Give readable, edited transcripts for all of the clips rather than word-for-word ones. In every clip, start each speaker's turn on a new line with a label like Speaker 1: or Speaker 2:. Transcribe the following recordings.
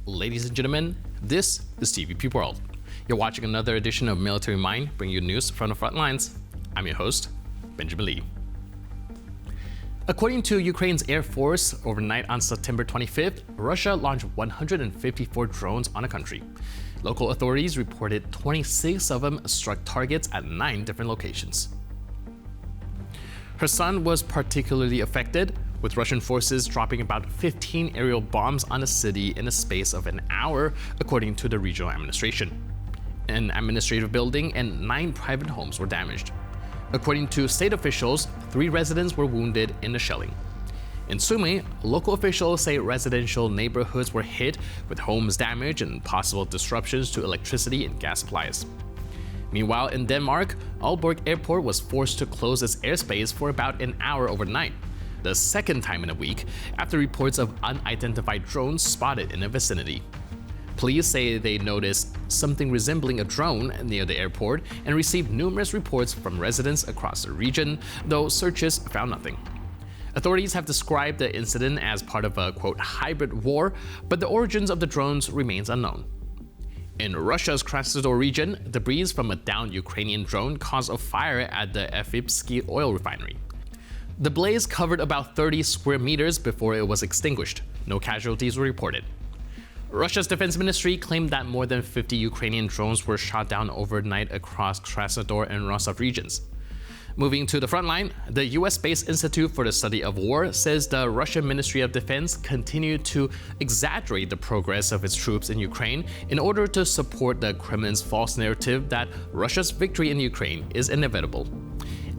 Speaker 1: Ladies and gentlemen, this is TVP World. You're watching another edition of Military Mind, bringing you news from the front lines. I'm your host, Benjamin Lee. According to Ukraine's Air Force, overnight on September 25th, Russia launched 154 drones on the country. Local authorities reported 26 of them struck targets at 9 different locations. Kherson was particularly affected, with Russian forces dropping about 15 aerial bombs on the city in the space of an hour, according to the regional administration. An administrative building and 9 private homes were damaged. According to state officials, 3 residents were wounded in the shelling. In Sumy, local officials say residential neighborhoods were hit, with homes damaged and possible disruptions to electricity and gas supplies. Meanwhile, in Denmark, Aalborg Airport was forced to close its airspace for about an hour overnight, the second time in a week after reports of unidentified drones spotted in the vicinity. Police say they noticed something resembling a drone near the airport and received numerous reports from residents across the region, though searches found nothing. Authorities have described the incident as part of a, quote, hybrid war, but the origins of the drones remains unknown. In Russia's Krasnodar region, debris from a downed Ukrainian drone caused a fire at the Efipsky oil refinery. The blaze covered about 30 square meters before it was extinguished. No casualties were reported. Russia's defense ministry claimed that more than 50 Ukrainian drones were shot down overnight across Krasnodar and Rostov regions. Moving to the front line, the US-based Institute for the Study of War says the Russian Ministry of Defense continued to exaggerate the progress of its troops in Ukraine in order to support the Kremlin's false narrative that Russia's victory in Ukraine is inevitable.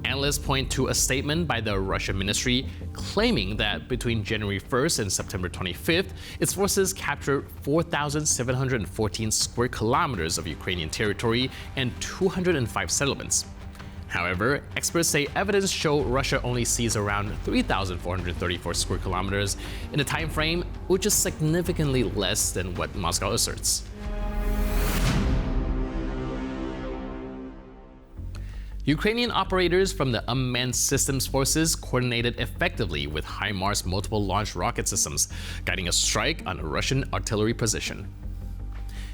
Speaker 1: Analysts point to a statement by the Russian ministry claiming that between January 1st and September 25th, its forces captured 4,714 square kilometers of Ukrainian territory and 205 settlements. However, experts say evidence show Russia only seized around 3,434 square kilometers in a time frame which is significantly less than what Moscow asserts. Ukrainian operators from the Unmanned Systems Forces coordinated effectively with HIMARS multiple launch rocket systems, guiding a strike on a Russian artillery position.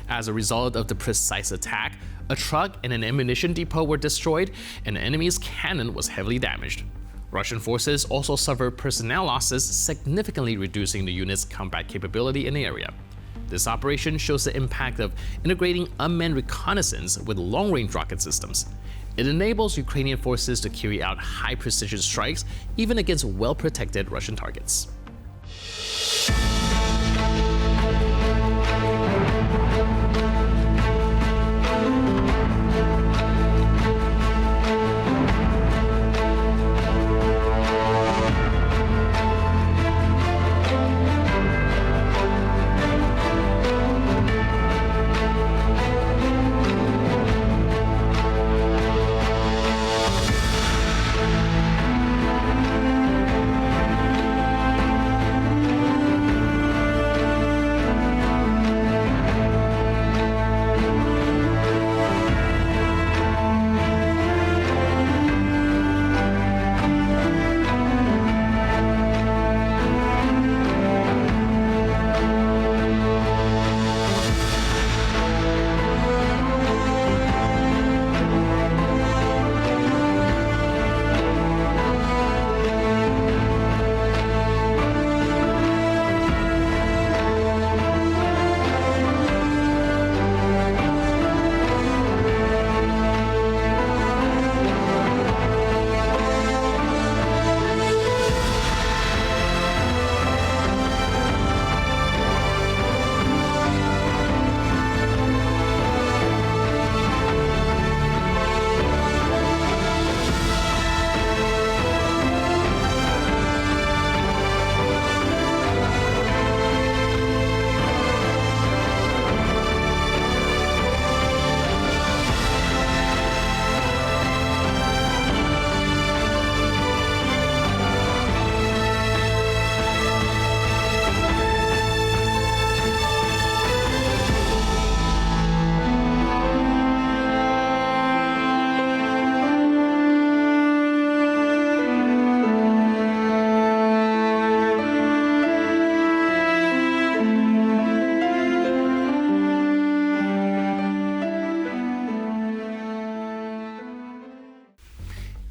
Speaker 1: As a result of the precise attack, a truck and an ammunition depot were destroyed, and the enemy's cannon was heavily damaged. Russian forces also suffered personnel losses, significantly reducing the unit's combat capability in the area. This operation shows the impact of integrating unmanned reconnaissance with long-range rocket systems. It enables Ukrainian forces to carry out high-precision strikes even against well-protected Russian targets.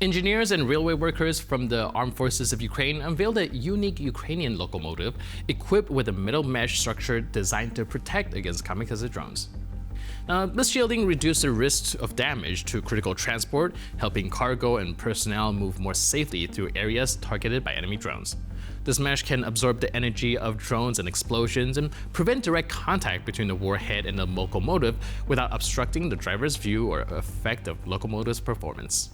Speaker 1: Engineers and railway workers from the Armed Forces of Ukraine unveiled a unique Ukrainian locomotive equipped with a metal mesh structure designed to protect against kamikaze drones. Now, this shielding reduced the risk of damage to critical transport, helping cargo and personnel move more safely through areas targeted by enemy drones. This mesh can absorb the energy of drones and explosions and prevent direct contact between the warhead and the locomotive without obstructing the driver's view or affect the locomotive's performance.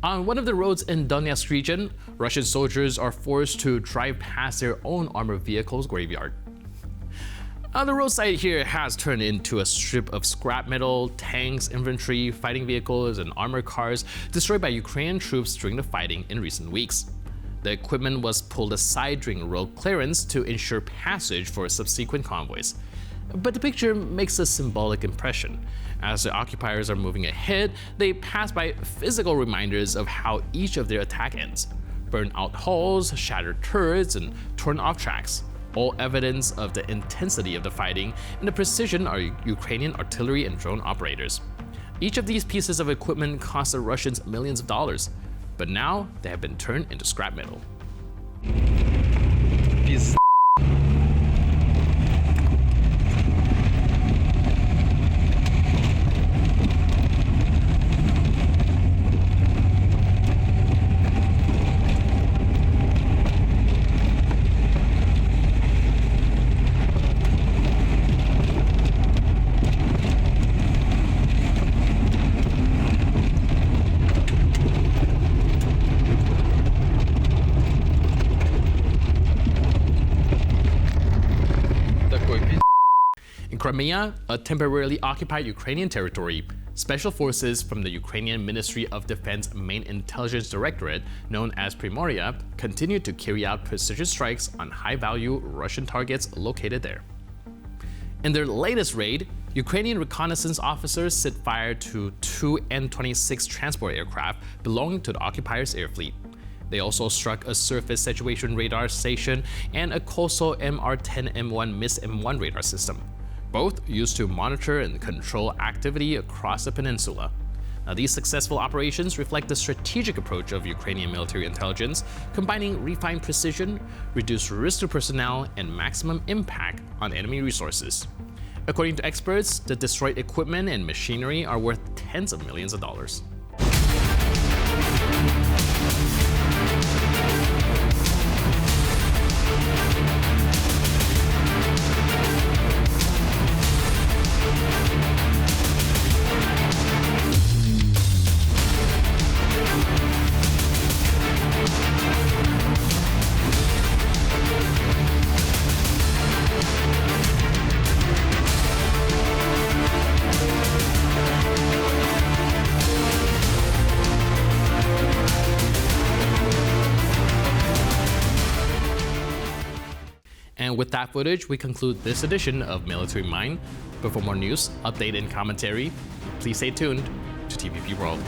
Speaker 1: On one of the roads in Donetsk region, Russian soldiers are forced to drive past their own armored vehicles graveyard. The roadside here has turned into a strip of scrap metal, tanks, infantry, fighting vehicles, and armored cars destroyed by Ukrainian troops during the fighting in recent weeks. The equipment was pulled aside during road clearance to ensure passage for subsequent convoys. But the picture makes a symbolic impression. As the occupiers are moving ahead, they pass by physical reminders of how each of their attack ends. Burned out hulls, shattered turrets, and torn off tracks. All evidence of the intensity of the fighting and the precision of Ukrainian artillery and drone operators. Each of these pieces of equipment cost the Russians millions of dollars, but now they have been turned into scrap metal. In Crimea, a temporarily occupied Ukrainian territory, special forces from the Ukrainian Ministry of Defense Main Intelligence Directorate, known as Primoria, continued to carry out precision strikes on high-value Russian targets located there. In their latest raid, Ukrainian reconnaissance officers set fire to two N-26 transport aircraft belonging to the occupiers' air fleet. They also struck a surface situation radar station and a coastal MR-10M1 MIS-M1 radar system, both used to monitor and control activity across the peninsula. Now, these successful operations reflect the strategic approach of Ukrainian military intelligence, combining refined precision, reduced risk to personnel, and maximum impact on enemy resources. According to experts, the destroyed equipment and machinery are worth tens of millions of dollars. And with that footage, we conclude this edition of Military Mind. But for more news, update, and commentary, please stay tuned to TVP World.